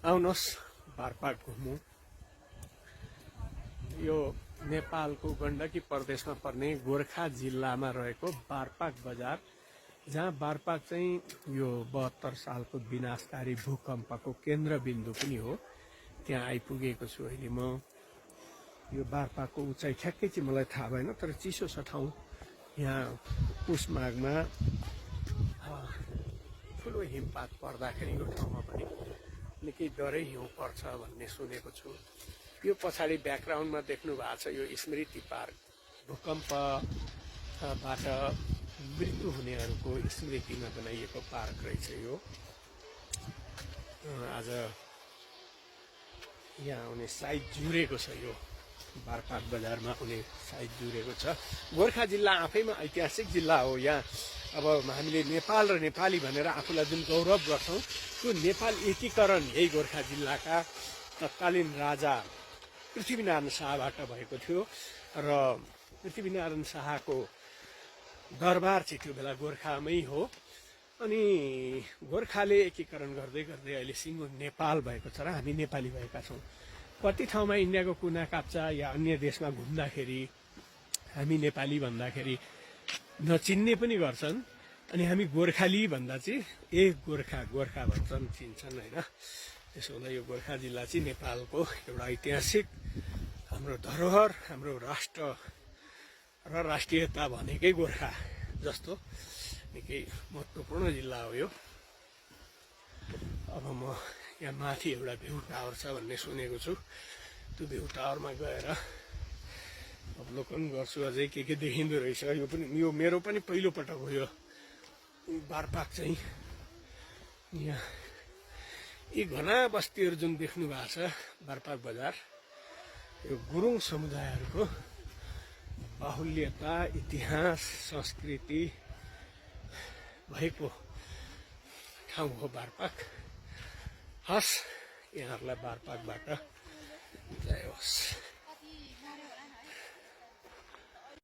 आउनुहोस् बारपाक घुमौँ। यो नेपालको गण्डकी प्रदेशमा पर्ने गोर्खा जिल्लामा रहेको बारपाक बजार, जहाँ बारपाक चाहिँ यो 72 सालको विनाशकारी भूकम्पको केन्द्रबिन्दु पनि हो। त्यहाँ आइपुगेको छु अहिले म। यो बारपाकको उचाइ ठ्याक्कै चाहिँ मलाई थाहा भएन, तर चिसो छ ठाउँ। यहाँ पुष माघमा ठुलो हिमपात पर्दाखेरि यो ठाउँमा पनि निकै डरै हिउँ पर्छ भन्ने सुनेको छु। यो पछाडि ब्याकग्राउन्डमा देख्नु भएको छ यो स्मृति पार्क, भूकम्पबाट मृत्यु हुनेहरूको स्मृतिमा बनाइएको पार्क रहेछ यो। आज यहाँ आउने साइज जुरेको छ, यो बारपाक बजारमा आउने साइज जुरेको छ। गोर्खा जिल्ला आफैमा ऐतिहासिक जिल्ला हो। यहाँ अब हामीले नेपाल र नेपाली भनेर आफूलाई जुन गौरव गर्छौँ, त्यो नेपाल एकीकरण यही गोर्खा जिल्लाका तत्कालीन राजा पृथ्वीनारायण शाहबाट भएको थियो। र पृथ्वीनारायण शाहको दरबार चाहिँ त्यो बेला गोर्खामै हो। अनि गोर्खाले एकीकरण गर्दै गर्दै अहिले सिङ्गो नेपाल भएको छ र हामी नेपाली भएका छौँ। कति ठाउँमा इन्डियाको कुना काप्चा या अन्य देशमा घुम्दाखेरि हामी नेपाली भन्दाखेरि नचिन्ने पनि गर्छन्। अनि हामी गोर्खाली भन्दा चाहिँ गोर्खा गोर्खा भन्छन्, चिन्छन् होइन। त्यसो हुँदा यो गोर्खा जिल्ला चाहिँ नेपालको एउटा ऐतिहासिक हाम्रो धरोहर, हाम्रो राष्ट्र र राष्ट्रियता भनेकै गोर्खा जस्तो निकै महत्त्वपूर्ण जिल्ला हो यो। अब म यहाँ माथि एउटा भ्यू टावर छ भन्ने सुनेको छु। त्यो भ्यू टावरमा गएर अवलोकन गर्छु, अझै के देखिँदो रहेछ। यो मेरो पनि पहिलो पटक हो यो बारपाक चाहिँ। यहाँ यी घना बस्तीहरू जुन देख्नु भएको छ बारपाक बजार, यो गुरुङ समुदायहरूको बाहुल्यता, इतिहास, संस्कृति भएको ठाउँ हो बारपाक। हस्, यहाँहरूलाई बारपाकबाट जय होस्।